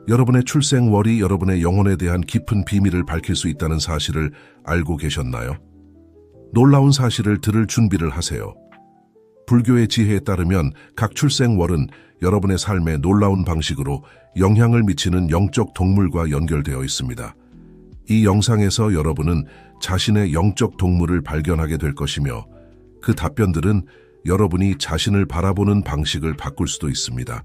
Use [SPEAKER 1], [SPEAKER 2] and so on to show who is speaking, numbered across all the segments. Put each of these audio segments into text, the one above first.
[SPEAKER 1] 여러분의 출생월이 여러분의 영혼에 대한 깊은 비밀을 밝힐 수 있다는 사실을 알고 계셨나요? 놀라운 사실을 들을 준비를 하세요. 불교의 지혜에 따르면 각 출생월은 여러분의 삶에 놀라운 방식으로 영향을 미치는 영적 동물과 연결되어 있습니다. 이 영상에서 여러분은 자신의 영적 동물을 발견하게 될 것이며 그 답변들은 여러분이 자신을 바라보는 방식을 바꿀 수도 있습니다.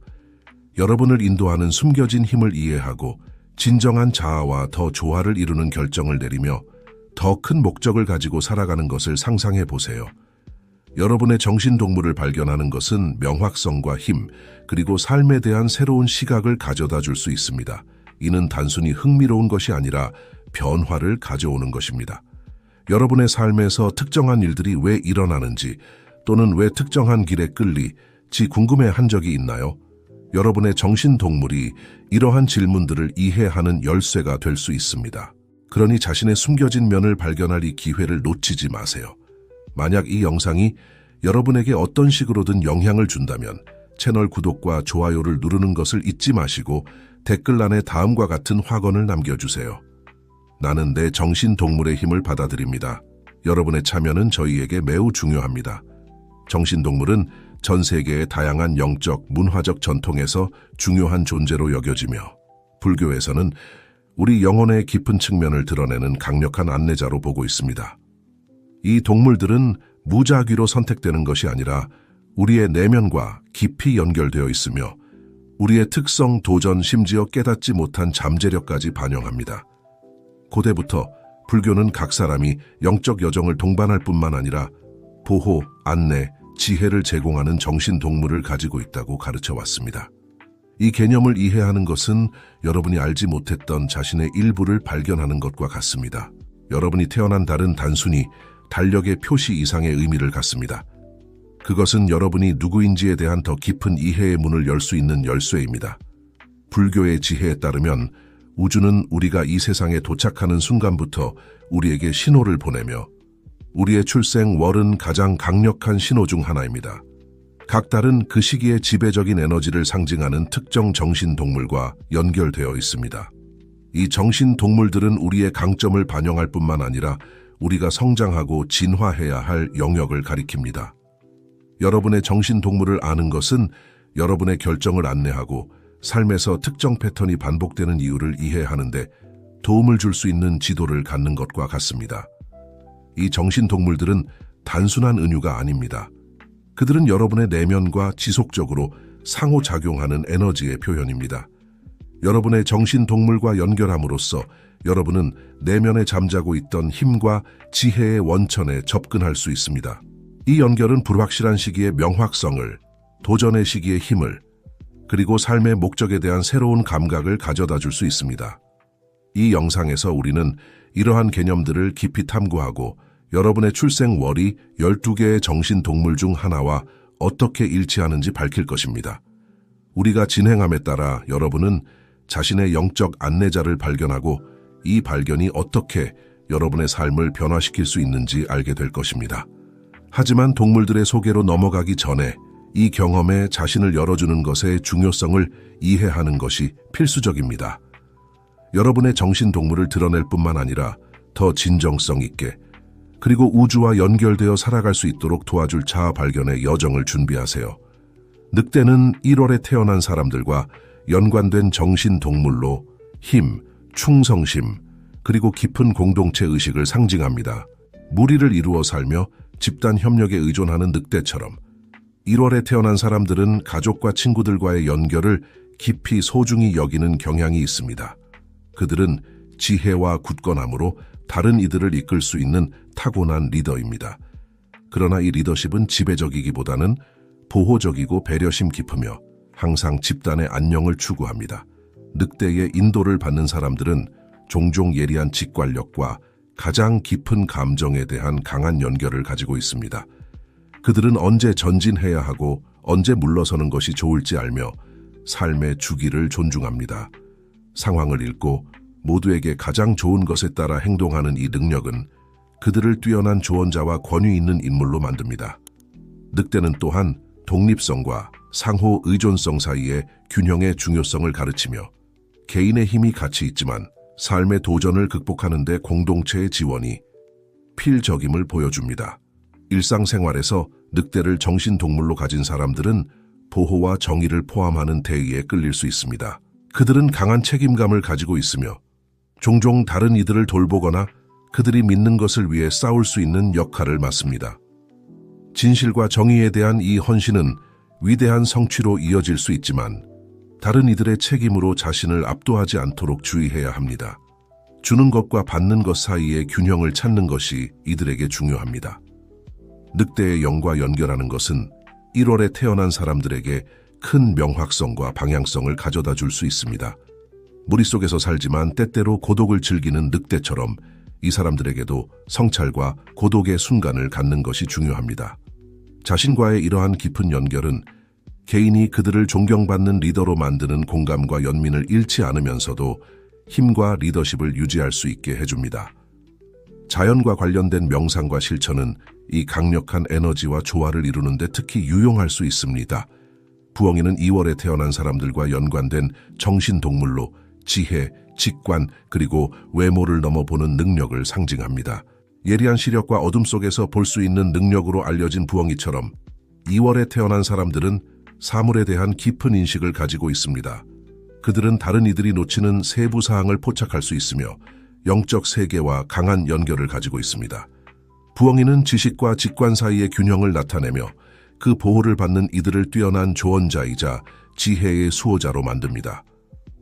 [SPEAKER 1] 여러분을 인도하는 숨겨진 힘을 이해하고 진정한 자아와 더 조화를 이루는 결정을 내리며 더 큰 목적을 가지고 살아가는 것을 상상해 보세요. 여러분의 정신동물을 발견하는 것은 명확성과 힘, 그리고 삶에 대한 새로운 시각을 가져다 줄 수 있습니다. 이는 단순히 흥미로운 것이 아니라 변화를 가져오는 것입니다. 여러분의 삶에서 특정한 일들이 왜 일어나는지 또는 왜 특정한 길에 끌리지 궁금해한 적이 있나요? 여러분의 정신동물이 이러한 질문들을 이해하는 열쇠가 될 수 있습니다. 그러니 자신의 숨겨진 면을 발견할 이 기회를 놓치지 마세요. 만약 이 영상이 여러분에게 어떤 식으로든 영향을 준다면 채널 구독과 좋아요를 누르는 것을 잊지 마시고 댓글란에 다음과 같은 확언을 남겨주세요. 나는 내 정신동물의 힘을 받아들입니다. 여러분의 참여는 저희에게 매우 중요합니다. 정신동물은 전 세계의 다양한 영적, 문화적 전통에서 중요한 존재로 여겨지며 불교에서는 우리 영혼의 깊은 측면을 드러내는 강력한 안내자로 보고 있습니다. 이 동물들은 무작위로 선택되는 것이 아니라 우리의 내면과 깊이 연결되어 있으며 우리의 특성, 도전, 심지어 깨닫지 못한 잠재력까지 반영합니다. 고대부터 불교는 각 사람이 영적 여정을 동반할 뿐만 아니라 보호, 안내, 지혜를 제공하는 정신동물을 가지고 있다고 가르쳐 왔습니다. 이 개념을 이해하는 것은 여러분이 알지 못했던 자신의 일부를 발견하는 것과 같습니다. 여러분이 태어난 달은 단순히 달력의 표시 이상의 의미를 갖습니다. 그것은 여러분이 누구인지에 대한 더 깊은 이해의 문을 열 수 있는 열쇠입니다. 불교의 지혜에 따르면 우주는 우리가 이 세상에 도착하는 순간부터 우리에게 신호를 보내며 우리의 출생월은 가장 강력한 신호 중 하나입니다. 각 달은 그 시기의 지배적인 에너지를 상징하는 특정 정신동물과 연결되어 있습니다. 이 정신동물들은 우리의 강점을 반영할 뿐만 아니라 우리가 성장하고 진화해야 할 영역을 가리킵니다. 여러분의 정신동물을 아는 것은 여러분의 결정을 안내하고 삶에서 특정 패턴이 반복되는 이유를 이해하는데 도움을 줄 수 있는 지도를 갖는 것과 같습니다. 이 정신동물들은 단순한 은유가 아닙니다. 그들은 여러분의 내면과 지속적으로 상호작용하는 에너지의 표현입니다. 여러분의 정신동물과 연결함으로써 여러분은 내면에 잠자고 있던 힘과 지혜의 원천에 접근할 수 있습니다. 이 연결은 불확실한 시기의 명확성을, 도전의 시기의 힘을, 그리고 삶의 목적에 대한 새로운 감각을 가져다 줄 수 있습니다. 이 영상에서 우리는 이러한 개념들을 깊이 탐구하고 여러분의 출생월이 12개의 정신동물 중 하나와 어떻게 일치하는지 밝힐 것입니다. 우리가 진행함에 따라 여러분은 자신의 영적 안내자를 발견하고 이 발견이 어떻게 여러분의 삶을 변화시킬 수 있는지 알게 될 것입니다. 하지만 동물들의 소개로 넘어가기 전에 이 경험에 자신을 열어주는 것의 중요성을 이해하는 것이 필수적입니다. 여러분의 정신동물을 드러낼 뿐만 아니라 더 진정성 있게 그리고 우주와 연결되어 살아갈 수 있도록 도와줄 자아 발견의 여정을 준비하세요. 늑대는 1월에 태어난 사람들과 연관된 정신동물로 힘, 충성심, 그리고 깊은 공동체 의식을 상징합니다. 무리를 이루어 살며 집단 협력에 의존하는 늑대처럼 1월에 태어난 사람들은 가족과 친구들과의 연결을 깊이 소중히 여기는 경향이 있습니다. 그들은 지혜와 굳건함으로 다른 이들을 이끌 수 있는 타고난 리더입니다. 그러나 이 리더십은 지배적이기보다는 보호적이고 배려심 깊으며 항상 집단의 안녕을 추구합니다. 늑대의 인도를 받는 사람들은 종종 예리한 직관력과 가장 깊은 감정에 대한 강한 연결을 가지고 있습니다. 그들은 언제 전진해야 하고 언제 물러서는 것이 좋을지 알며 삶의 주기를 존중합니다. 상황을 읽고 모두에게 가장 좋은 것에 따라 행동하는 이 능력은 그들을 뛰어난 조언자와 권위 있는 인물로 만듭니다. 늑대는 또한 독립성과 상호 의존성 사이의 균형의 중요성을 가르치며 개인의 힘이 같이 있지만 삶의 도전을 극복하는 데 공동체의 지원이 필적임을 보여줍니다. 일상생활에서 늑대를 정신동물로 가진 사람들은 보호와 정의를 포함하는 대의에 끌릴 수 있습니다. 그들은 강한 책임감을 가지고 있으며 종종 다른 이들을 돌보거나 그들이 믿는 것을 위해 싸울 수 있는 역할을 맡습니다. 진실과 정의에 대한 이 헌신은 위대한 성취로 이어질 수 있지만 다른 이들의 책임으로 자신을 압도하지 않도록 주의해야 합니다. 주는 것과 받는 것 사이의 균형을 찾는 것이 이들에게 중요합니다. 늑대의 영과 연결하는 것은 1월에 태어난 사람들에게 큰 명확성과 방향성을 가져다 줄 수 있습니다. 무리 속에서 살지만 때때로 고독을 즐기는 늑대처럼 이 사람들에게도 성찰과 고독의 순간을 갖는 것이 중요합니다. 자신과의 이러한 깊은 연결은 개인이 그들을 존경받는 리더로 만드는 공감과 연민을 잃지 않으면서도 힘과 리더십을 유지할 수 있게 해줍니다. 자연과 관련된 명상과 실천은 이 강력한 에너지와 조화를 이루는 데 특히 유용할 수 있습니다. 부엉이는 2월에 태어난 사람들과 연관된 정신동물로 지혜, 직관, 그리고 외모를 넘어보는 능력을 상징합니다. 예리한 시력과 어둠 속에서 볼 수 있는 능력으로 알려진 부엉이처럼 2월에 태어난 사람들은 사물에 대한 깊은 인식을 가지고 있습니다. 그들은 다른 이들이 놓치는 세부 사항을 포착할 수 있으며 영적 세계와 강한 연결을 가지고 있습니다. 부엉이는 지식과 직관 사이의 균형을 나타내며 그 보호를 받는 이들을 뛰어난 조언자이자 지혜의 수호자로 만듭니다.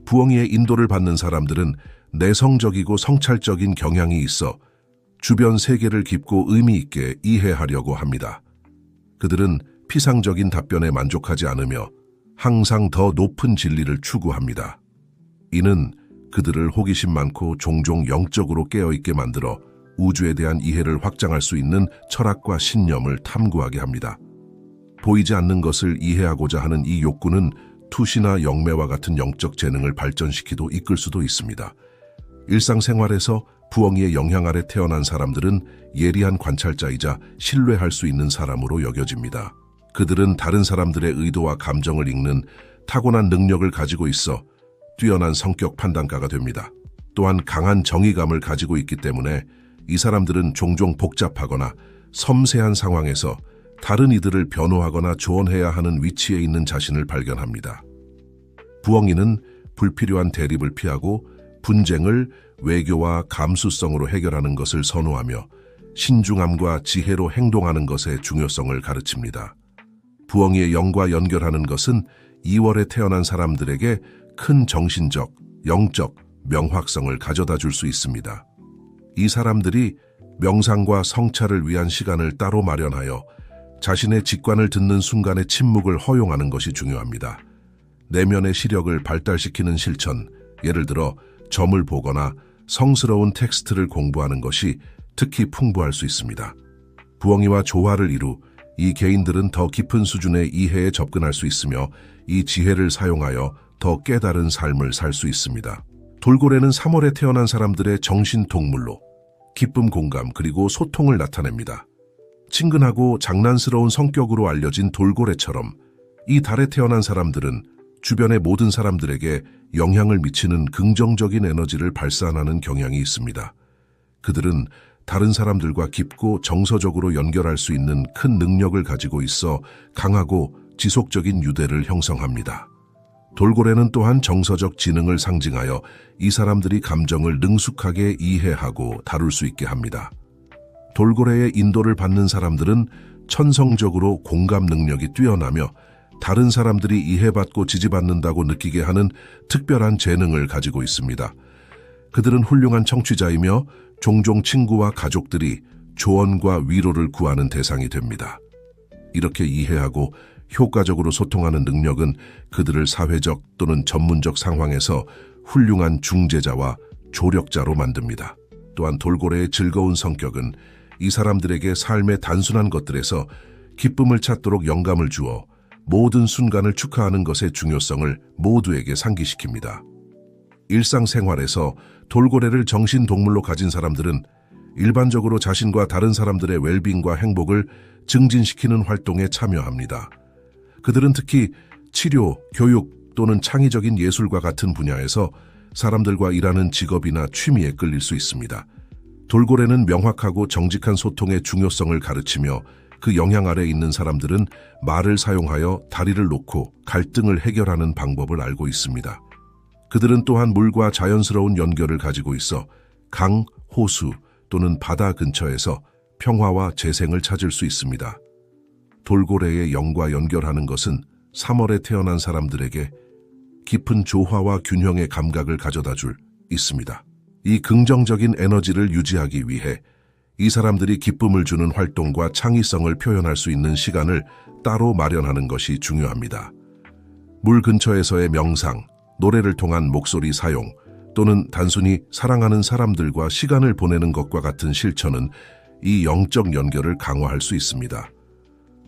[SPEAKER 1] 부엉이의 인도를 받는 사람들은 내성적이고 성찰적인 경향이 있어 주변 세계를 깊고 의미 있게 이해하려고 합니다. 그들은 피상적인 답변에 만족하지 않으며 항상 더 높은 진리를 추구합니다. 이는 그들을 호기심 많고 종종 영적으로 깨어있게 만들어 우주에 대한 이해를 확장할 수 있는 철학과 신념을 탐구하게 합니다. 보이지 않는 것을 이해하고자 하는 이 욕구는 투시나 영매와 같은 영적 재능을 발전시키도 이끌 수도 있습니다. 일상생활에서 부엉이의 영향 아래 태어난 사람들은 예리한 관찰자이자 신뢰할 수 있는 사람으로 여겨집니다. 그들은 다른 사람들의 의도와 감정을 읽는 타고난 능력을 가지고 있어 뛰어난 성격 판단가가 됩니다. 또한 강한 정의감을 가지고 있기 때문에 이 사람들은 종종 복잡하거나 섬세한 상황에서 다른 이들을 변호하거나 조언해야 하는 위치에 있는 자신을 발견합니다. 부엉이는 불필요한 대립을 피하고 분쟁을 외교와 감수성으로 해결하는 것을 선호하며 신중함과 지혜로 행동하는 것의 중요성을 가르칩니다. 부엉이의 영과 연결하는 것은 2월에 태어난 사람들에게 큰 정신적, 영적 명확성을 가져다 줄 수 있습니다. 이 사람들이 명상과 성찰을 위한 시간을 따로 마련하여 자신의 직관을 듣는 순간의 침묵을 허용하는 것이 중요합니다. 내면의 시력을 발달시키는 실천, 예를 들어 점을 보거나 성스러운 텍스트를 공부하는 것이 특히 풍부할 수 있습니다. 부엉이와 조화를 이루 이 개인들은 더 깊은 수준의 이해에 접근할 수 있으며 이 지혜를 사용하여 더 깨달은 삶을 살 수 있습니다. 돌고래는 3월에 태어난 사람들의 정신동물로 기쁨, 공감, 그리고 소통을 나타냅니다. 친근하고 장난스러운 성격으로 알려진 돌고래처럼 이 달에 태어난 사람들은 주변의 모든 사람들에게 영향을 미치는 긍정적인 에너지를 발산하는 경향이 있습니다. 그들은 다른 사람들과 깊고 정서적으로 연결할 수 있는 큰 능력을 가지고 있어 강하고 지속적인 유대를 형성합니다. 돌고래는 또한 정서적 지능을 상징하여 이 사람들이 감정을 능숙하게 이해하고 다룰 수 있게 합니다. 돌고래의 인도를 받는 사람들은 천성적으로 공감 능력이 뛰어나며 다른 사람들이 이해받고 지지받는다고 느끼게 하는 특별한 재능을 가지고 있습니다. 그들은 훌륭한 청취자이며 종종 친구와 가족들이 조언과 위로를 구하는 대상이 됩니다. 이렇게 이해하고 효과적으로 소통하는 능력은 그들을 사회적 또는 전문적 상황에서 훌륭한 중재자와 조력자로 만듭니다. 또한 돌고래의 즐거운 성격은 이 사람들에게 삶의 단순한 것들에서 기쁨을 찾도록 영감을 주어 모든 순간을 축하하는 것의 중요성을 모두에게 상기시킵니다. 일상생활에서 돌고래를 정신동물로 가진 사람들은 일반적으로 자신과 다른 사람들의 웰빙과 행복을 증진시키는 활동에 참여합니다. 그들은 특히 치료, 교육 또는 창의적인 예술과 같은 분야에서 사람들과 일하는 직업이나 취미에 끌릴 수 있습니다. 돌고래는 명확하고 정직한 소통의 중요성을 가르치며 그 영향 아래 있는 사람들은 말을 사용하여 다리를 놓고 갈등을 해결하는 방법을 알고 있습니다. 그들은 또한 물과 자연스러운 연결을 가지고 있어 강, 호수 또는 바다 근처에서 평화와 재생을 찾을 수 있습니다. 돌고래의 영과 연결하는 것은 3월에 태어난 사람들에게 깊은 조화와 균형의 감각을 가져다 줄 있습니다. 이 긍정적인 에너지를 유지하기 위해 이 사람들이 기쁨을 주는 활동과 창의성을 표현할 수 있는 시간을 따로 마련하는 것이 중요합니다. 물 근처에서의 명상, 노래를 통한 목소리 사용, 또는 단순히 사랑하는 사람들과 시간을 보내는 것과 같은 실천은 이 영적 연결을 강화할 수 있습니다.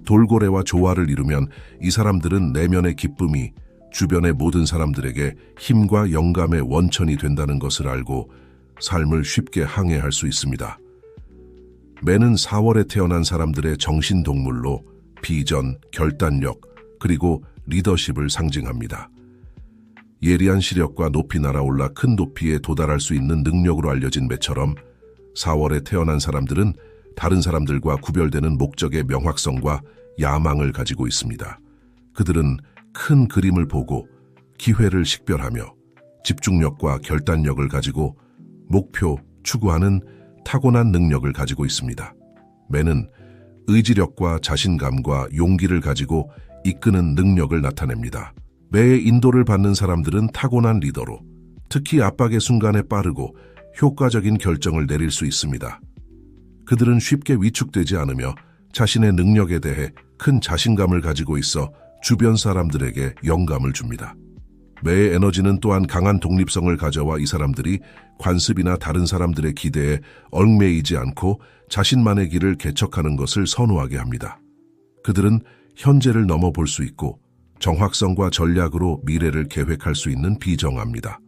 [SPEAKER 1] 돌고래와 조화를 이루면 이 사람들은 내면의 기쁨이 주변의 모든 사람들에게 힘과 영감의 원천이 된다는 것을 알고 삶을 쉽게 항해할 수 있습니다. 매는 4월에 태어난 사람들의 정신동물로 비전, 결단력, 그리고 리더십을 상징합니다. 예리한 시력과 높이 날아올라 큰 높이에 도달할 수 있는 능력으로 알려진 매처럼 4월에 태어난 사람들은 다른 사람들과 구별되는 목적의 명확성과 야망을 가지고 있습니다. 그들은 큰 그림을 보고 기회를 식별하며 집중력과 결단력을 가지고 목표, 추구하는 타고난 능력을 가지고 있습니다. 매는 의지력과 자신감과 용기를 가지고 이끄는 능력을 나타냅니다. 매의 인도를 받는 사람들은 타고난 리더로, 특히 압박의 순간에 빠르고 효과적인 결정을 내릴 수 있습니다. 그들은 쉽게 위축되지 않으며 자신의 능력에 대해 큰 자신감을 가지고 있어 주변 사람들에게 영감을 줍니다. 매의 에너지는 또한 강한 독립성을 가져와 이 사람들이 관습이나 다른 사람들의 기대에 얽매이지 않고 자신만의 길을 개척하는 것을 선호하게 합니다. 그들은 현재를 넘어볼 수 있고 정확성과 전략으로 미래를 계획할 수 있는 비정합니다.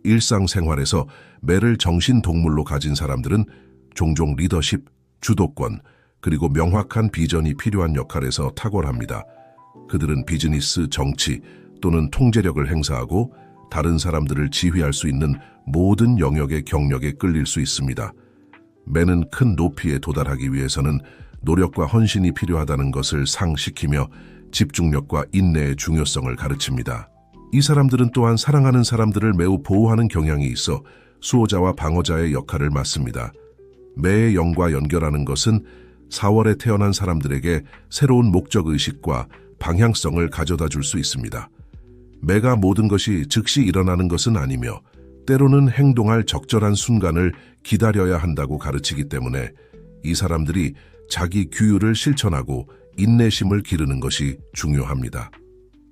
[SPEAKER 1] 일상생활에서 매를 정신동물로 가진 사람들은 종종 리더십, 주도권, 그리고 명확한 비전이 필요한 역할에서 탁월합니다. 그들은 비즈니스, 정치 또는 통제력을 행사하고 다른 사람들을 지휘할 수 있는 모든 영역의 경력에 끌릴 수 있습니다. 매는 큰 높이에 도달하기 위해서는 노력과 헌신이 필요하다는 것을 상식히며 집중력과 인내의 중요성을 가르칩니다. 이 사람들은 또한 사랑하는 사람들을 매우 보호하는 경향이 있어 수호자와 방어자의 역할을 맡습니다. 매의 영과 연결하는 것은 4월에 태어난 사람들에게 새로운 목적의식과 방향성을 가져다 줄 수 있습니다. 매가 모든 것이 즉시 일어나는 것은 아니며 때로는 행동할 적절한 순간을 기다려야 한다고 가르치기 때문에 이 사람들이 자기 규율을 실천하고 인내심을 기르는 것이 중요합니다.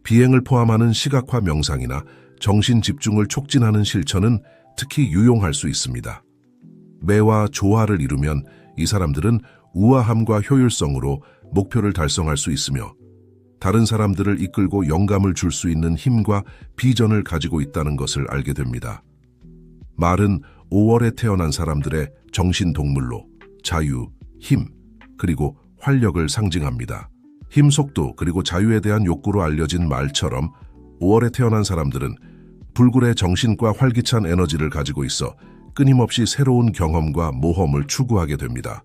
[SPEAKER 1] 비행을 포함하는 시각화 명상이나 정신 집중을 촉진하는 실천은 특히 유용할 수 있습니다. 매와 조화를 이루면 이 사람들은 우아함과 효율성으로 목표를 달성할 수 있으며 다른 사람들을 이끌고 영감을 줄 수 있는 힘과 비전을 가지고 있다는 것을 알게 됩니다. 말은 5월에 태어난 사람들의 정신동물로 자유, 힘, 그리고 활력을 상징합니다. 힘, 속도, 그리고 자유에 대한 욕구로 알려진 말처럼 5월에 태어난 사람들은 불굴의 정신과 활기찬 에너지를 가지고 있어 끊임없이 새로운 경험과 모험을 추구하게 됩니다.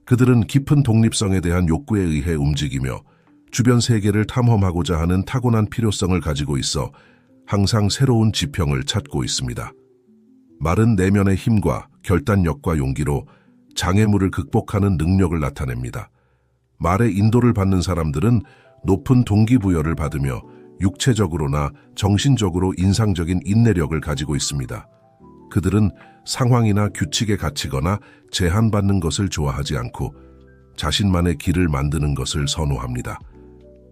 [SPEAKER 1] 그들은 깊은 독립성에 대한 욕구에 의해 움직이며 주변 세계를 탐험하고자 하는 타고난 필요성을 가지고 있어 항상 새로운 지평을 찾고 있습니다. 말은 내면의 힘과 결단력과 용기로 장애물을 극복하는 능력을 나타냅니다. 말의 인도를 받는 사람들은 높은 동기부여를 받으며 육체적으로나 정신적으로 인상적인 인내력을 가지고 있습니다. 그들은 상황이나 규칙에 갇히거나 제한받는 것을 좋아하지 않고 자신만의 길을 만드는 것을 선호합니다.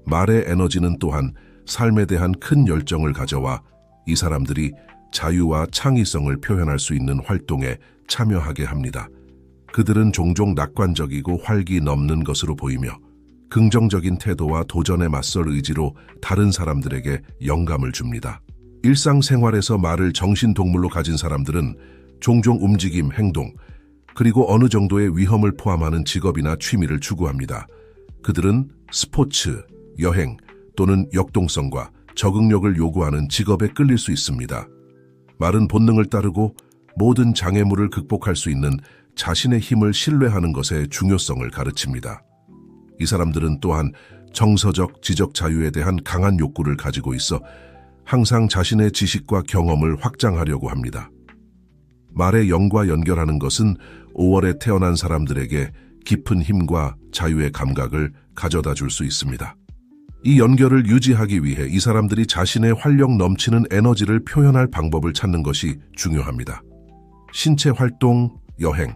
[SPEAKER 1] 말의 에너지는 또한 삶에 대한 큰 열정을 가져와 이 사람들이 자유와 창의성을 표현할 수 있는 활동에 참여하게 합니다. 그들은 종종 낙관적이고 활기 넘는 것으로 보이며 긍정적인 태도와 도전에 맞설 의지로 다른 사람들에게 영감을 줍니다. 일상생활에서 말을 정신동물로 가진 사람들은 종종 움직임, 행동, 그리고 어느 정도의 위험을 포함하는 직업이나 취미를 추구합니다. 그들은 스포츠, 여행 또는 역동성과 적응력을 요구하는 직업에 끌릴 수 있습니다. 마른 본능을 따르고 모든 장애물을 극복할 수 있는 자신의 힘을 신뢰하는 것의 중요성을 가르칩니다. 이 사람들은 또한 정서적 지적 자유에 대한 강한 욕구를 가지고 있어 항상 자신의 지식과 경험을 확장하려고 합니다. 말의 영과 연결하는 것은 5월에 태어난 사람들에게 깊은 힘과 자유의 감각을 가져다 줄 수 있습니다. 이 연결을 유지하기 위해 이 사람들이 자신의 활력 넘치는 에너지를 표현할 방법을 찾는 것이 중요합니다. 신체 활동, 여행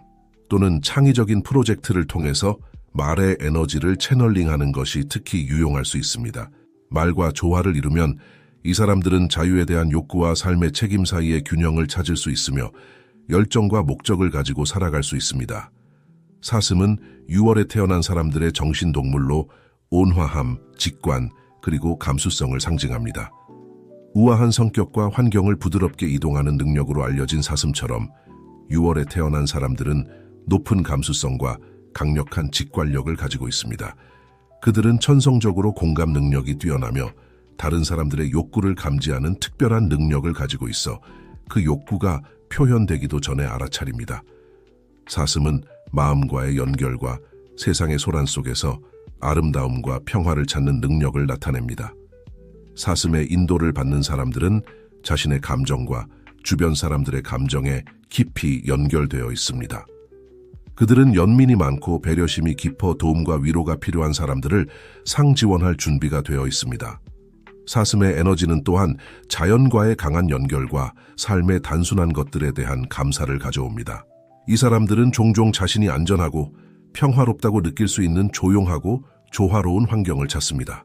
[SPEAKER 1] 또는 창의적인 프로젝트를 통해서 말의 에너지를 채널링하는 것이 특히 유용할 수 있습니다. 말과 조화를 이루면 이 사람들은 자유에 대한 욕구와 삶의 책임 사이의 균형을 찾을 수 있으며 열정과 목적을 가지고 살아갈 수 있습니다. 사슴은 6월에 태어난 사람들의 정신동물로 온화함, 직관, 그리고 감수성을 상징합니다. 우아한 성격과 환경을 부드럽게 이동하는 능력으로 알려진 사슴처럼 6월에 태어난 사람들은 높은 감수성과 강력한 직관력을 가지고 있습니다. 그들은 천성적으로 공감 능력이 뛰어나며 다른 사람들의 욕구를 감지하는 특별한 능력을 가지고 있어 그 욕구가 표현되기도 전에 알아차립니다. 사슴은 마음과의 연결과 세상의 소란 속에서 아름다움과 평화를 찾는 능력을 나타냅니다. 사슴의 인도를 받는 사람들은 자신의 감정과 주변 사람들의 감정에 깊이 연결되어 있습니다. 그들은 연민이 많고 배려심이 깊어 도움과 위로가 필요한 사람들을 상지원할 준비가 되어 있습니다. 사슴의 에너지는 또한 자연과의 강한 연결과 삶의 단순한 것들에 대한 감사를 가져옵니다. 이 사람들은 종종 자신이 안전하고 평화롭다고 느낄 수 있는 조용하고 조화로운 환경을 찾습니다.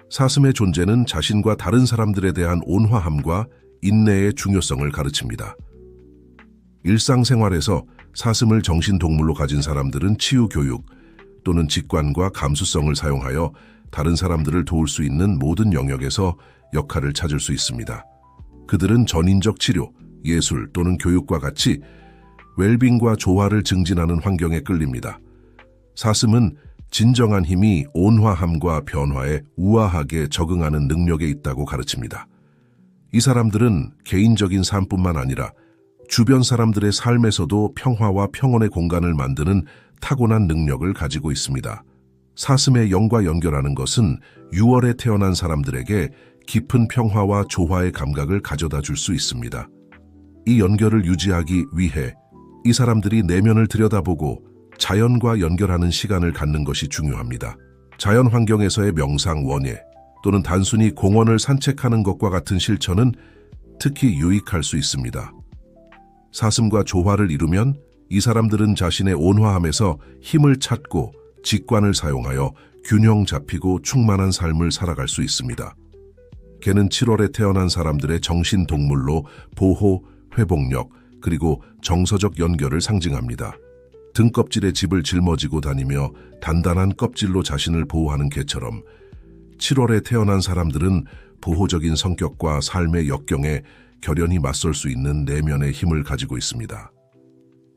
[SPEAKER 1] 사슴의 존재는 자신과 다른 사람들에 대한 온화함과 인내의 중요성을 가르칩니다. 일상생활에서 사슴을 정신동물로 가진 사람들은 치유교육 또는 직관과 감수성을 사용하여 다른 사람들을 도울 수 있는 모든 영역에서 역할을 찾을 수 있습니다. 그들은 전인적 치료, 예술 또는 교육과 같이 웰빙과 조화를 증진하는 환경에 끌립니다. 사슴은 진정한 힘이 온화함과 변화에 우아하게 적응하는 능력에 있다고 가르칩니다. 이 사람들은 개인적인 삶뿐만 아니라 주변 사람들의 삶에서도 평화와 평온의 공간을 만드는 타고난 능력을 가지고 있습니다. 사슴의 영과 연결하는 것은 6월에 태어난 사람들에게 깊은 평화와 조화의 감각을 가져다 줄 수 있습니다. 이 연결을 유지하기 위해 이 사람들이 내면을 들여다보고 자연과 연결하는 시간을 갖는 것이 중요합니다. 자연 환경에서의 명상, 원예 또는 단순히 공원을 산책하는 것과 같은 실천은 특히 유익할 수 있습니다. 사슴과 조화를 이루면 이 사람들은 자신의 온화함에서 힘을 찾고 직관을 사용하여 균형 잡히고 충만한 삶을 살아갈 수 있습니다. 개는 7월에 태어난 사람들의 정신동물로 보호, 회복력, 그리고 정서적 연결을 상징합니다. 등껍질에 집을 짊어지고 다니며 단단한 껍질로 자신을 보호하는 개처럼 7월에 태어난 사람들은 보호적인 성격과 삶의 역경에 결연히 맞설 수 있는 내면의 힘을 가지고 있습니다.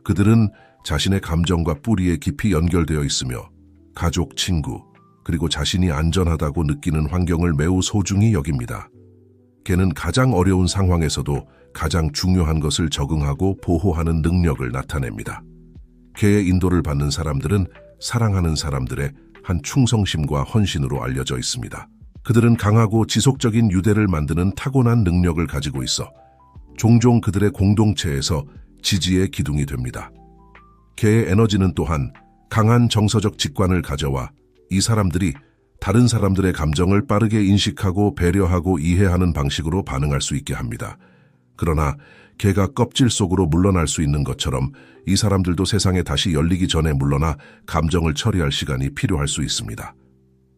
[SPEAKER 1] 그들은 자신의 감정과 뿌리에 깊이 연결되어 있으며 가족, 친구, 그리고 자신이 안전하다고 느끼는 환경을 매우 소중히 여깁니다. 개는 가장 어려운 상황에서도 가장 중요한 것을 적응하고 보호하는 능력을 나타냅니다. 개의 인도를 받는 사람들은 사랑하는 사람들의 한 충성심과 헌신으로 알려져 있습니다. 그들은 강하고 지속적인 유대를 만드는 타고난 능력을 가지고 있어 종종 그들의 공동체에서 지지의 기둥이 됩니다. 개의 에너지는 또한 강한 정서적 직관을 가져와 이 사람들이 다른 사람들의 감정을 빠르게 인식하고 배려하고 이해하는 방식으로 반응할 수 있게 합니다. 그러나 개가 껍질 속으로 물러날 수 있는 것처럼 이 사람들도 세상에 다시 열리기 전에 물러나 감정을 처리할 시간이 필요할 수 있습니다.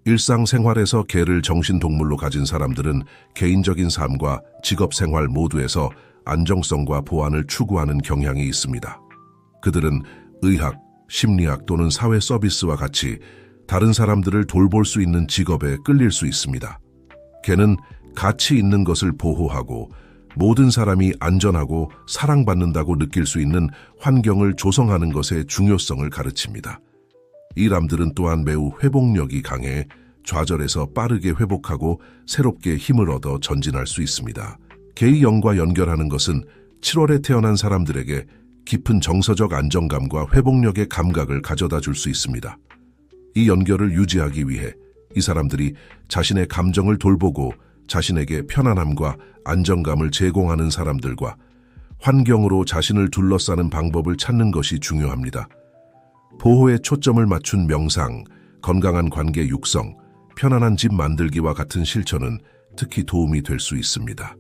[SPEAKER 1] 일상생활에서 개를 정신동물로 가진 사람들은 개인적인 삶과 직업생활 모두에서 안정성과 보안을 추구하는 경향이 있습니다. 그들은 의학, 심리학 또는 사회 서비스와 같이 다른 사람들을 돌볼 수 있는 직업에 끌릴 수 있습니다. 개는 가치 있는 것을 보호하고 모든 사람이 안전하고 사랑받는다고 느낄 수 있는 환경을 조성하는 것의 중요성을 가르칩니다. 이 람들은 또한 매우 회복력이 강해 좌절에서 빠르게 회복하고 새롭게 힘을 얻어 전진할 수 있습니다. 개의 영과 연결하는 것은 7월에 태어난 사람들에게 깊은 정서적 안정감과 회복력의 감각을 가져다 줄 수 있습니다. 이 연결을 유지하기 위해 이 사람들이 자신의 감정을 돌보고 자신에게 편안함과 안정감을 제공하는 사람들과 환경으로 자신을 둘러싸는 방법을 찾는 것이 중요합니다. 보호에 초점을 맞춘 명상, 건강한 관계 육성, 편안한 집 만들기와 같은 실천은 특히 도움이 될 수 있습니다.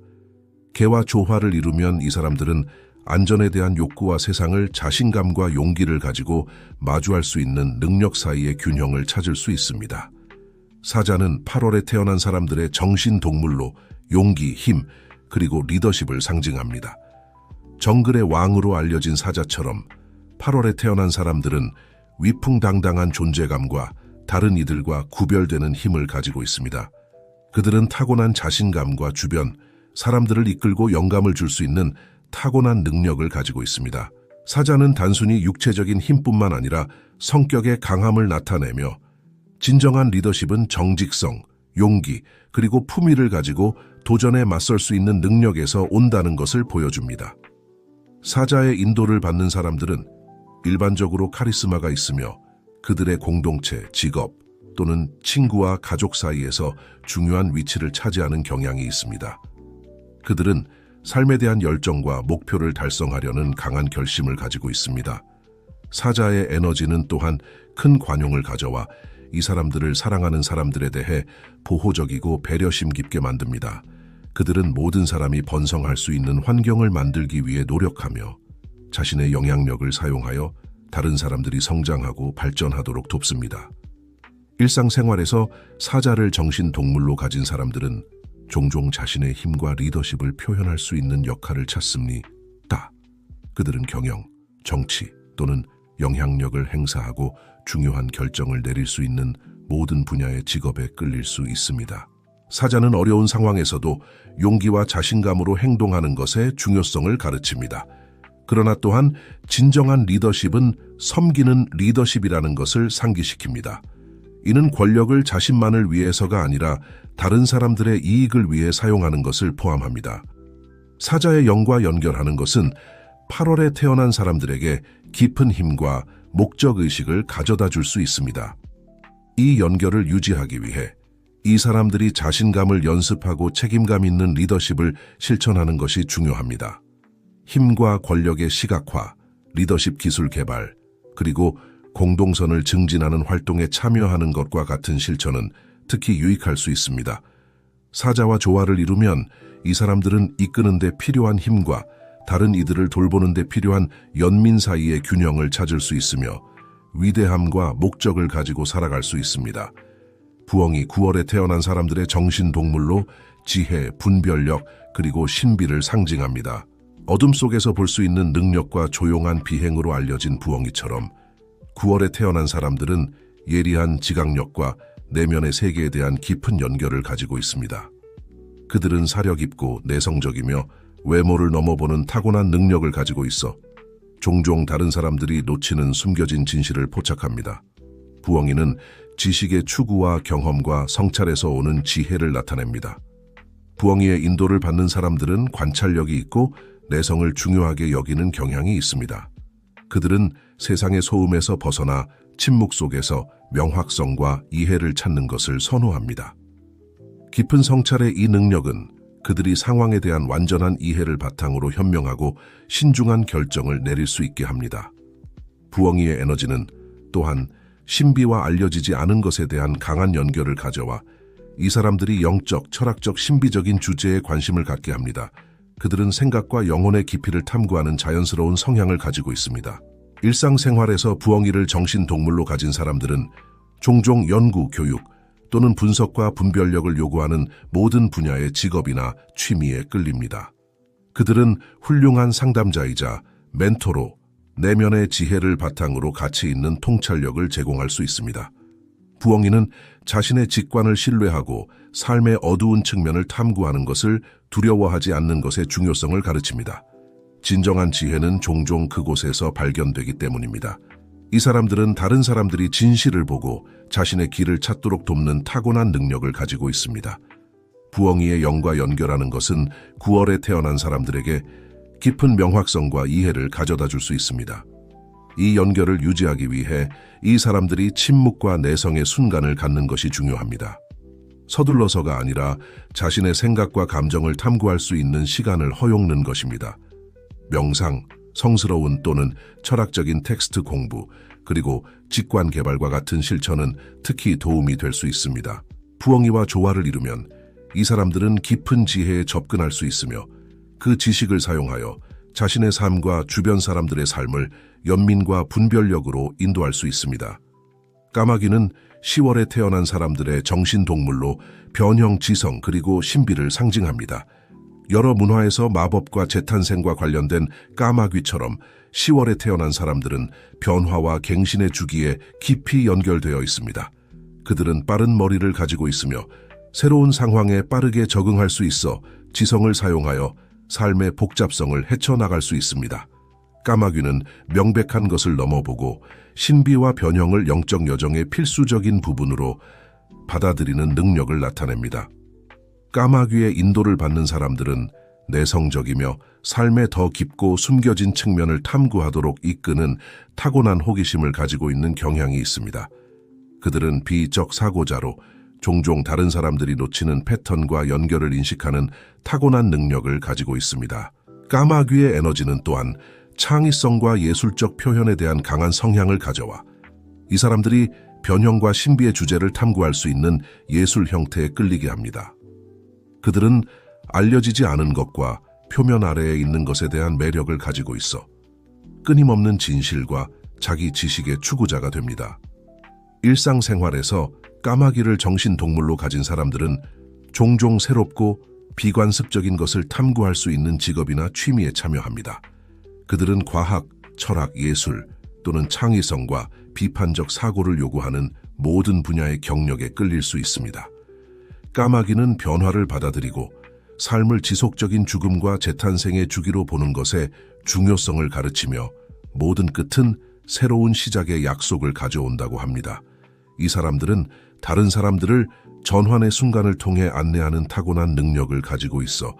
[SPEAKER 1] 개와 조화를 이루면 이 사람들은 안전에 대한 욕구와 세상을 자신감과 용기를 가지고 마주할 수 있는 능력 사이의 균형을 찾을 수 있습니다. 사자는 8월에 태어난 사람들의 정신동물로 용기, 힘, 그리고 리더십을 상징합니다. 정글의 왕으로 알려진 사자처럼 8월에 태어난 사람들은 위풍당당한 존재감과 다른 이들과 구별되는 힘을 가지고 있습니다. 그들은 타고난 자신감과 주변, 사람들을 이끌고 영감을 줄 수 있는 타고난 능력을 가지고 있습니다. 사자는 단순히 육체적인 힘뿐만 아니라 성격의 강함을 나타내며 진정한 리더십은 정직성, 용기, 그리고 품위를 가지고 도전에 맞설 수 있는 능력에서 온다는 것을 보여줍니다. 사자의 인도를 받는 사람들은 일반적으로 카리스마가 있으며 그들의 공동체, 직업 또는 친구와 가족 사이에서 중요한 위치를 차지하는 경향이 있습니다. 그들은 삶에 대한 열정과 목표를 달성하려는 강한 결심을 가지고 있습니다. 사자의 에너지는 또한 큰 관용을 가져와 이 사람들을 사랑하는 사람들에 대해 보호적이고 배려심 깊게 만듭니다. 그들은 모든 사람이 번성할 수 있는 환경을 만들기 위해 노력하며 자신의 영향력을 사용하여 다른 사람들이 성장하고 발전하도록 돕습니다. 일상생활에서 사자를 정신동물로 가진 사람들은 종종 자신의 힘과 리더십을 표현할 수 있는 역할을 찾습니다. 그들은 경영, 정치 또는 영향력을 행사하고 중요한 결정을 내릴 수 있는 모든 분야의 직업에 끌릴 수 있습니다. 사자는 어려운 상황에서도 용기와 자신감으로 행동하는 것의 중요성을 가르칩니다. 그러나 또한 진정한 리더십은 섬기는 리더십이라는 것을 상기시킵니다. 이는 권력을 자신만을 위해서가 아니라 다른 사람들의 이익을 위해 사용하는 것을 포함합니다. 사자의 영과 연결하는 것은 8월에 태어난 사람들에게 깊은 힘과 목적의식을 가져다 줄 수 있습니다. 이 연결을 유지하기 위해 이 사람들이 자신감을 연습하고 책임감 있는 리더십을 실천하는 것이 중요합니다. 힘과 권력의 시각화, 리더십 기술 개발, 그리고 공동선을 증진하는 활동에 참여하는 것과 같은 실천은 특히 유익할 수 있습니다. 사자와 조화를 이루면 이 사람들은 이끄는 데 필요한 힘과 다른 이들을 돌보는 데 필요한 연민 사이의 균형을 찾을 수 있으며 위대함과 목적을 가지고 살아갈 수 있습니다. 부엉이 9월에 태어난 사람들의 정신동물로 지혜, 분별력, 그리고 신비를 상징합니다. 어둠 속에서 볼 수 있는 능력과 조용한 비행으로 알려진 부엉이처럼 9월에 태어난 사람들은 예리한 지각력과 내면의 세계에 대한 깊은 연결을 가지고 있습니다. 그들은 사려 깊고 내성적이며 외모를 넘어보는 타고난 능력을 가지고 있어 종종 다른 사람들이 놓치는 숨겨진 진실을 포착합니다. 부엉이는 지식의 추구와 경험과 성찰에서 오는 지혜를 나타냅니다. 부엉이의 인도를 받는 사람들은 관찰력이 있고 내성을 중요하게 여기는 경향이 있습니다. 그들은 세상의 소음에서 벗어나 침묵 속에서 명확성과 이해를 찾는 것을 선호합니다. 깊은 성찰의 이 능력은 그들이 상황에 대한 완전한 이해를 바탕으로 현명하고 신중한 결정을 내릴 수 있게 합니다. 부엉이의 에너지는 또한 신비와 알려지지 않은 것에 대한 강한 연결을 가져와 이 사람들이 영적, 철학적, 신비적인 주제에 관심을 갖게 합니다. 그들은 생각과 영혼의 깊이를 탐구하는 자연스러운 성향을 가지고 있습니다. 일상생활에서 부엉이를 정신동물로 가진 사람들은 종종 연구, 교육 또는 분석과 분별력을 요구하는 모든 분야의 직업이나 취미에 끌립니다. 그들은 훌륭한 상담자이자 멘토로 내면의 지혜를 바탕으로 가치 있는 통찰력을 제공할 수 있습니다. 부엉이는 자신의 직관을 신뢰하고 삶의 어두운 측면을 탐구하는 것을 두려워하지 않는 것의 중요성을 가르칩니다. 진정한 지혜는 종종 그곳에서 발견되기 때문입니다. 이 사람들은 다른 사람들이 진실을 보고 자신의 길을 찾도록 돕는 타고난 능력을 가지고 있습니다. 부엉이의 영과 연결하는 것은 9월에 태어난 사람들에게 깊은 명확성과 이해를 가져다 줄 수 있습니다. 이 연결을 유지하기 위해 이 사람들이 침묵과 내성의 순간을 갖는 것이 중요합니다. 서둘러서가 아니라 자신의 생각과 감정을 탐구할 수 있는 시간을 허용는 것입니다. 명상, 성스러운 또는 철학적인 텍스트 공부, 그리고 직관 개발과 같은 실천은 특히 도움이 될 수 있습니다. 부엉이와 조화를 이루면 이 사람들은 깊은 지혜에 접근할 수 있으며 그 지식을 사용하여 자신의 삶과 주변 사람들의 삶을 연민과 분별력으로 인도할 수 있습니다. 까마귀는 10월에 태어난 사람들의 정신동물로 변형, 지성, 그리고 신비를 상징합니다. 여러 문화에서 마법과 재탄생과 관련된 까마귀처럼 10월에 태어난 사람들은 변화와 갱신의 주기에 깊이 연결되어 있습니다. 그들은 빠른 머리를 가지고 있으며 새로운 상황에 빠르게 적응할 수 있어 지성을 사용하여 삶의 복잡성을 헤쳐나갈 수 있습니다. 까마귀는 명백한 것을 넘어보고 신비와 변형을 영적 여정의 필수적인 부분으로 받아들이는 능력을 나타냅니다. 까마귀의 인도를 받는 사람들은 내성적이며 삶의 더 깊고 숨겨진 측면을 탐구하도록 이끄는 타고난 호기심을 가지고 있는 경향이 있습니다. 그들은 비적 사고자로 종종 다른 사람들이 놓치는 패턴과 연결을 인식하는 타고난 능력을 가지고 있습니다. 까마귀의 에너지는 또한 창의성과 예술적 표현에 대한 강한 성향을 가져와 이 사람들이 변형과 신비의 주제를 탐구할 수 있는 예술 형태에 끌리게 합니다. 그들은 알려지지 않은 것과 표면 아래에 있는 것에 대한 매력을 가지고 있어 끊임없는 진실과 자기 지식의 추구자가 됩니다. 일상생활에서 까마귀를 정신동물로 가진 사람들은 종종 새롭고 비관습적인 것을 탐구할 수 있는 직업이나 취미에 참여합니다. 그들은 과학, 철학, 예술 또는 창의성과 비판적 사고를 요구하는 모든 분야의 경력에 끌릴 수 있습니다. 까마귀는 변화를 받아들이고 삶을 지속적인 죽음과 재탄생의 주기로 보는 것의 중요성을 가르치며 모든 끝은 새로운 시작의 약속을 가져온다고 합니다. 이 사람들은 다른 사람들을 전환의 순간을 통해 안내하는 타고난 능력을 가지고 있어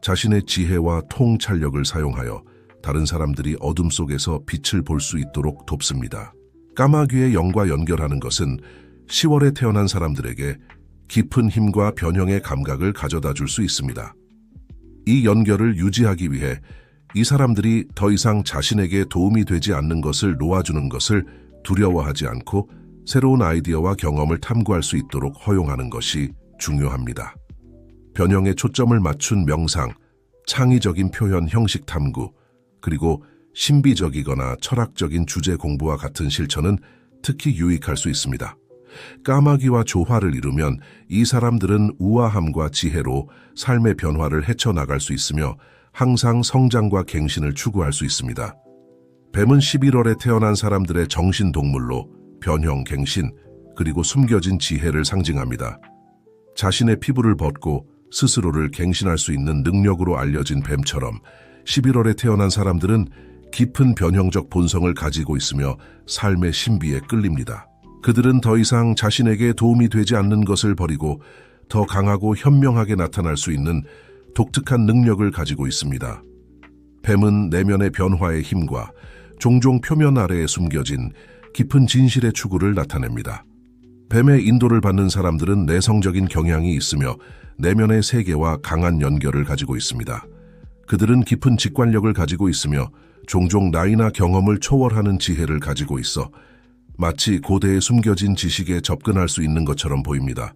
[SPEAKER 1] 자신의 지혜와 통찰력을 사용하여 다른 사람들이 어둠 속에서 빛을 볼 수 있도록 돕습니다. 까마귀의 영과 연결하는 것은 10월에 태어난 사람들에게 깊은 힘과 변형의 감각을 가져다 줄 수 있습니다. 이 연결을 유지하기 위해 이 사람들이 더 이상 자신에게 도움이 되지 않는 것을 놓아주는 것을 두려워하지 않고 새로운 아이디어와 경험을 탐구할 수 있도록 허용하는 것이 중요합니다. 변형에 초점을 맞춘 명상, 창의적인 표현 형식 탐구, 그리고 신비적이거나 철학적인 주제 공부와 같은 실천은 특히 유익할 수 있습니다. 까마귀와 조화를 이루면 이 사람들은 우아함과 지혜로 삶의 변화를 헤쳐나갈 수 있으며 항상 성장과 갱신을 추구할 수 있습니다. 뱀은 11월에 태어난 사람들의 정신동물로 변형, 갱신, 그리고 숨겨진 지혜를 상징합니다. 자신의 피부를 벗고 스스로를 갱신할 수 있는 능력으로 알려진 뱀처럼 11월에 태어난 사람들은 깊은 변형적 본성을 가지고 있으며 삶의 신비에 끌립니다. 그들은 더 이상 자신에게 도움이 되지 않는 것을 버리고 더 강하고 현명하게 나타날 수 있는 독특한 능력을 가지고 있습니다. 뱀은 내면의 변화의 힘과 종종 표면 아래에 숨겨진 깊은 진실의 추구를 나타냅니다. 뱀의 인도를 받는 사람들은 내성적인 경향이 있으며 내면의 세계와 강한 연결을 가지고 있습니다. 그들은 깊은 직관력을 가지고 있으며 종종 나이나 경험을 초월하는 지혜를 가지고 있어 마치 고대에 숨겨진 지식에 접근할 수 있는 것처럼 보입니다.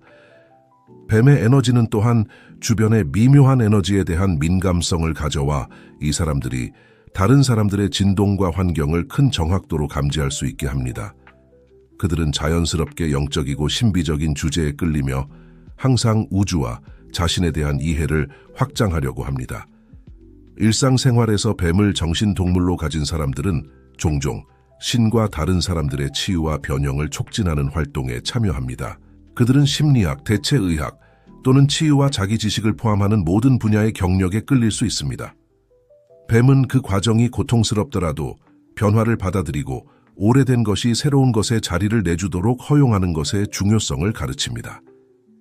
[SPEAKER 1] 뱀의 에너지는 또한 주변의 미묘한 에너지에 대한 민감성을 가져와 이 사람들이 다른 사람들의 진동과 환경을 큰 정확도로 감지할 수 있게 합니다. 그들은 자연스럽게 영적이고 신비적인 주제에 끌리며 항상 우주와 자신에 대한 이해를 확장하려고 합니다. 일상생활에서 뱀을 정신동물로 가진 사람들은 종종 신과 다른 사람들의 치유와 변형을 촉진하는 활동에 참여합니다. 그들은 심리학, 대체의학 또는 치유와 자기 지식을 포함하는 모든 분야의 경력에 끌릴 수 있습니다. 뱀은 그 과정이 고통스럽더라도 변화를 받아들이고 오래된 것이 새로운 것에 자리를 내주도록 허용하는 것의 중요성을 가르칩니다.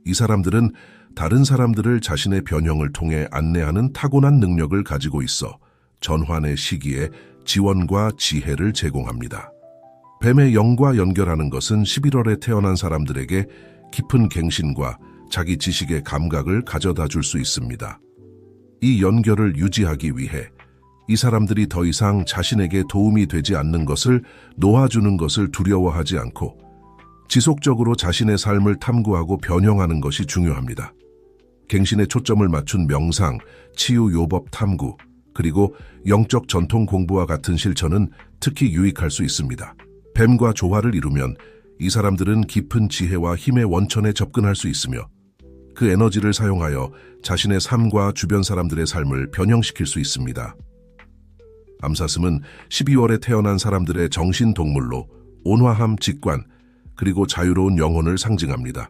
[SPEAKER 1] 이 사람들은 다른 사람들을 자신의 변형을 통해 안내하는 타고난 능력을 가지고 있어 전환의 시기에 지원과 지혜를 제공합니다. 뱀의 영과 연결하는 것은 11월에 태어난 사람들에게 깊은 갱신과 자기 지식의 감각을 가져다 줄 수 있습니다. 이 연결을 유지하기 위해 이 사람들이 더 이상 자신에게 도움이 되지 않는 것을 놓아주는 것을 두려워하지 않고 지속적으로 자신의 삶을 탐구하고 변형하는 것이 중요합니다. 갱신에 초점을 맞춘 명상, 치유 요법 탐구, 그리고 영적 전통 공부와 같은 실천은 특히 유익할 수 있습니다. 뱀과 조화를 이루면 이 사람들은 깊은 지혜와 힘의 원천에 접근할 수 있으며 그 에너지를 사용하여 자신의 삶과 주변 사람들의 삶을 변형시킬 수 있습니다. 암사슴은 12월에 태어난 사람들의 정신동물로 온화함, 직관, 그리고 자유로운 영혼을 상징합니다.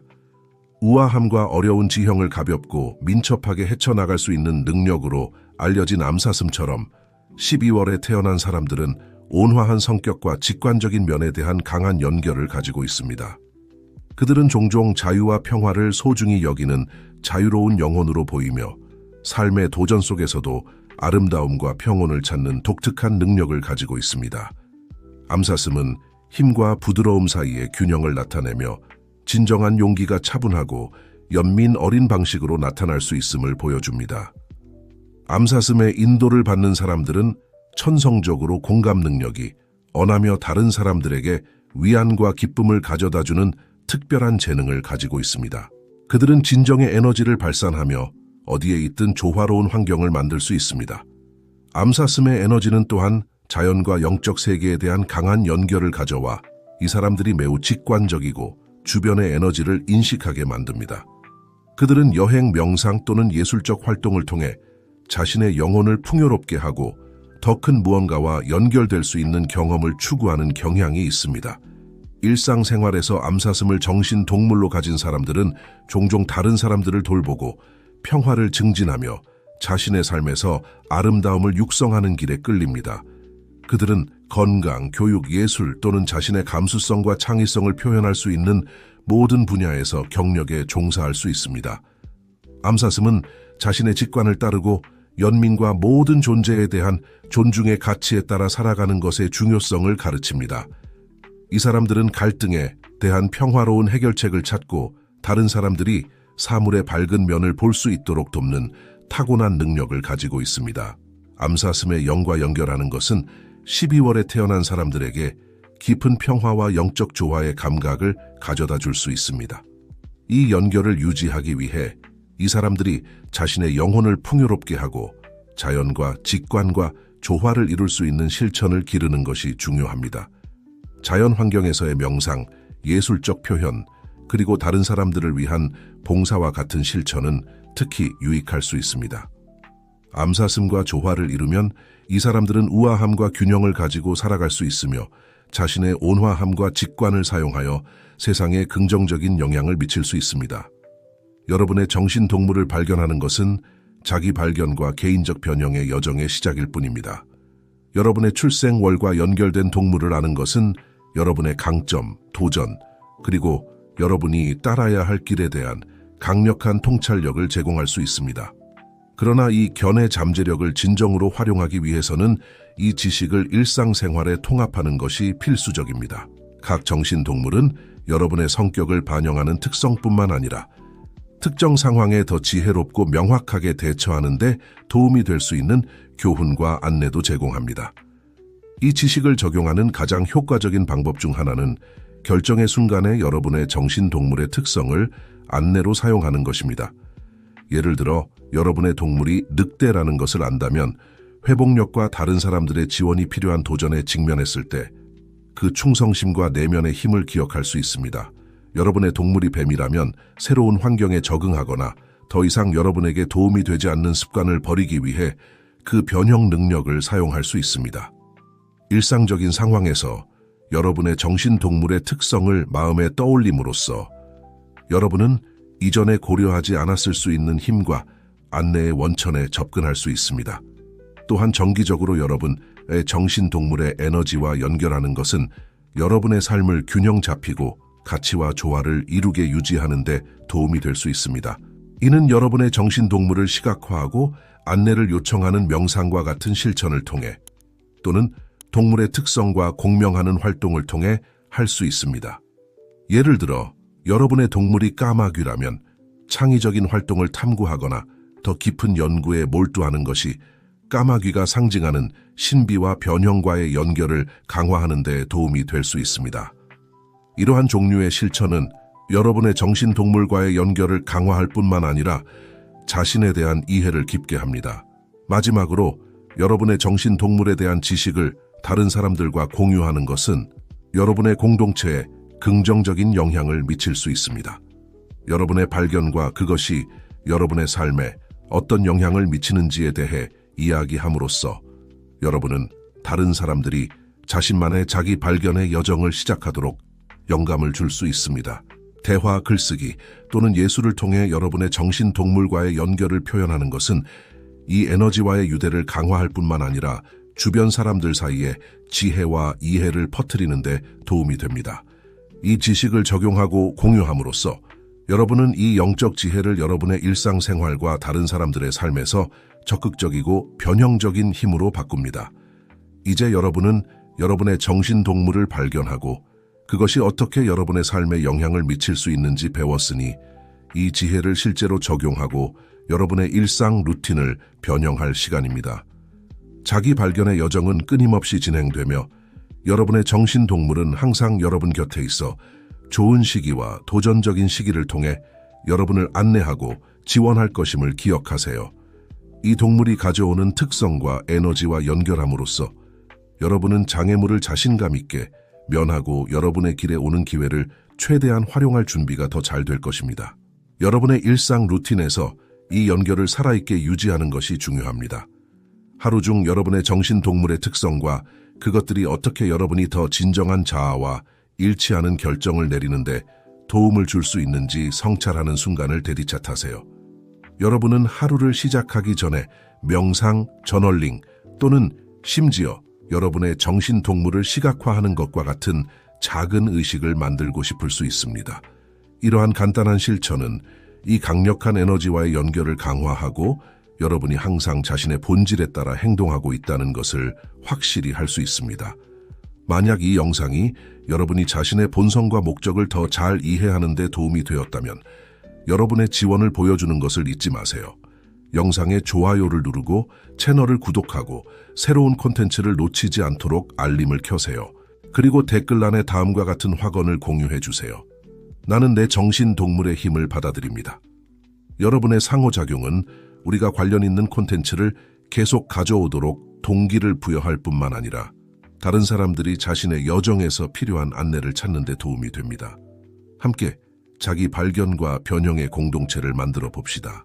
[SPEAKER 1] 우아함과 어려운 지형을 가볍고 민첩하게 헤쳐나갈 수 있는 능력으로 알려진 암사슴처럼 12월에 태어난 사람들은 온화한 성격과 직관적인 면에 대한 강한 연결을 가지고 있습니다. 그들은 종종 자유와 평화를 소중히 여기는 자유로운 영혼으로 보이며 삶의 도전 속에서도 아름다움과 평온을 찾는 독특한 능력을 가지고 있습니다. 암사슴은 힘과 부드러움 사이의 균형을 나타내며 진정한 용기가 차분하고 연민 어린 방식으로 나타날 수 있음을 보여줍니다. 암사슴의 인도를 받는 사람들은 천성적으로 공감 능력이 언하며 다른 사람들에게 위안과 기쁨을 가져다주는 특별한 재능을 가지고 있습니다. 그들은 진정의 에너지를 발산하며 어디에 있든 조화로운 환경을 만들 수 있습니다. 암사슴의 에너지는 또한 자연과 영적 세계에 대한 강한 연결을 가져와 이 사람들이 매우 직관적이고 주변의 에너지를 인식하게 만듭니다. 그들은 여행, 명상 또는 예술적 활동을 통해 자신의 영혼을 풍요롭게 하고 더 큰 무언가와 연결될 수 있는 경험을 추구하는 경향이 있습니다. 일상생활에서 암사슴을 정신 동물로 가진 사람들은 종종 다른 사람들을 돌보고 평화를 증진하며 자신의 삶에서 아름다움을 육성하는 길에 끌립니다. 그들은 건강, 교육, 예술 또는 자신의 감수성과 창의성을 표현할 수 있는 모든 분야에서 경력에 종사할 수 있습니다. 암사슴은 자신의 직관을 따르고 연민과 모든 존재에 대한 존중의 가치에 따라 살아가는 것의 중요성을 가르칩니다. 이 사람들은 갈등에 대한 평화로운 해결책을 찾고 다른 사람들이 사물의 밝은 면을 볼 수 있도록 돕는 타고난 능력을 가지고 있습니다. 암사슴의 영과 연결하는 것은 12월에 태어난 사람들에게 깊은 평화와 영적 조화의 감각을 가져다 줄 수 있습니다. 이 연결을 유지하기 위해 이 사람들이 자신의 영혼을 풍요롭게 하고 자연과 직관과 조화를 이룰 수 있는 실천을 기르는 것이 중요합니다. 자연 환경에서의 명상, 예술적 표현, 그리고 다른 사람들을 위한 봉사와 같은 실천은 특히 유익할 수 있습니다. 암사슴과 조화를 이루면 이 사람들은 우아함과 균형을 가지고 살아갈 수 있으며 자신의 온화함과 직관을 사용하여 세상에 긍정적인 영향을 미칠 수 있습니다. 여러분의 정신동물을 발견하는 것은 자기 발견과 개인적 변형의 여정의 시작일 뿐입니다. 여러분의 출생월과 연결된 동물을 아는 것은 여러분의 강점, 도전, 그리고 여러분이 따라야 할 길에 대한 강력한 통찰력을 제공할 수 있습니다. 그러나 이 견해 잠재력을 진정으로 활용하기 위해서는 이 지식을 일상생활에 통합하는 것이 필수적입니다. 각 정신동물은 여러분의 성격을 반영하는 특성뿐만 아니라 특정 상황에 더 지혜롭고 명확하게 대처하는 데 도움이 될 수 있는 교훈과 안내도 제공합니다. 이 지식을 적용하는 가장 효과적인 방법 중 하나는 결정의 순간에 여러분의 정신동물의 특성을 안내로 사용하는 것입니다. 예를 들어 여러분의 동물이 늑대라는 것을 안다면 회복력과 다른 사람들의 지원이 필요한 도전에 직면했을 때 그 충성심과 내면의 힘을 기억할 수 있습니다. 여러분의 동물이 뱀이라면 새로운 환경에 적응하거나 더 이상 여러분에게 도움이 되지 않는 습관을 버리기 위해 그 변형 능력을 사용할 수 있습니다. 일상적인 상황에서 여러분의 정신동물의 특성을 마음에 떠올림으로써 여러분은 이전에 고려하지 않았을 수 있는 힘과 안내의 원천에 접근할 수 있습니다. 또한 정기적으로 여러분의 정신동물의 에너지와 연결하는 것은 여러분의 삶을 균형 잡히고 가치와 조화를 이루게 유지하는 데 도움이 될 수 있습니다. 이는 여러분의 정신동물을 시각화하고 안내를 요청하는 명상과 같은 실천을 통해 또는 동물의 특성과 공명하는 활동을 통해 할 수 있습니다. 예를 들어 여러분의 동물이 까마귀라면 창의적인 활동을 탐구하거나 더 깊은 연구에 몰두하는 것이 까마귀가 상징하는 신비와 변형과의 연결을 강화하는 데 도움이 될 수 있습니다. 이러한 종류의 실천은 여러분의 정신동물과의 연결을 강화할 뿐만 아니라 자신에 대한 이해를 깊게 합니다. 마지막으로 여러분의 정신동물에 대한 지식을 다른 사람들과 공유하는 것은 여러분의 공동체에 긍정적인 영향을 미칠 수 있습니다. 여러분의 발견과 그것이 여러분의 삶에 어떤 영향을 미치는지에 대해 이야기함으로써 여러분은 다른 사람들이 자신만의 자기 발견의 여정을 시작하도록 영감을 줄 수 있습니다. 대화, 글쓰기 또는 예술을 통해 여러분의 정신동물과의 연결을 표현하는 것은 이 에너지와의 유대를 강화할 뿐만 아니라 주변 사람들 사이에 지혜와 이해를 퍼뜨리는 데 도움이 됩니다. 이 지식을 적용하고 공유함으로써 여러분은 이 영적 지혜를 여러분의 일상생활과 다른 사람들의 삶에서 적극적이고 변형적인 힘으로 바꿉니다. 이제 여러분은 여러분의 정신동물을 발견하고 그것이 어떻게 여러분의 삶에 영향을 미칠 수 있는지 배웠으니 이 지혜를 실제로 적용하고 여러분의 일상 루틴을 변형할 시간입니다. 자기 발견의 여정은 끊임없이 진행되며 여러분의 정신동물은 항상 여러분 곁에 있어 좋은 시기와 도전적인 시기를 통해 여러분을 안내하고 지원할 것임을 기억하세요. 이 동물이 가져오는 특성과 에너지와 연결함으로써 여러분은 장애물을 자신감 있게 면하고 여러분의 길에 오는 기회를 최대한 활용할 준비가 더 잘 될 것입니다. 여러분의 일상 루틴에서 이 연결을 살아있게 유지하는 것이 중요합니다. 하루 중 여러분의 정신동물의 특성과 그것들이 어떻게 여러분이 더 진정한 자아와 일치하는 결정을 내리는데 도움을 줄 수 있는지 성찰하는 순간을 대리차타세요. 여러분은 하루를 시작하기 전에 명상, 저널링 또는 심지어 여러분의 정신동물을 시각화하는 것과 같은 작은 의식을 만들고 싶을 수 있습니다. 이러한 간단한 실천은 이 강력한 에너지와의 연결을 강화하고 여러분이 항상 자신의 본질에 따라 행동하고 있다는 것을 확실히 할 수 있습니다. 만약 이 영상이 여러분이 자신의 본성과 목적을 더 잘 이해하는 데 도움이 되었다면 여러분의 지원을 보여주는 것을 잊지 마세요. 영상에 좋아요를 누르고 채널을 구독하고 새로운 콘텐츠를 놓치지 않도록 알림을 켜세요. 그리고 댓글란에 다음과 같은 확언을 공유해 주세요. 나는 내 정신동물의 힘을 받아들입니다. 여러분의 상호작용은 우리가 관련 있는 콘텐츠를 계속 가져오도록 동기를 부여할 뿐만 아니라 다른 사람들이 자신의 여정에서 필요한 안내를 찾는 데 도움이 됩니다. 함께 자기 발견과 변형의 공동체를 만들어 봅시다.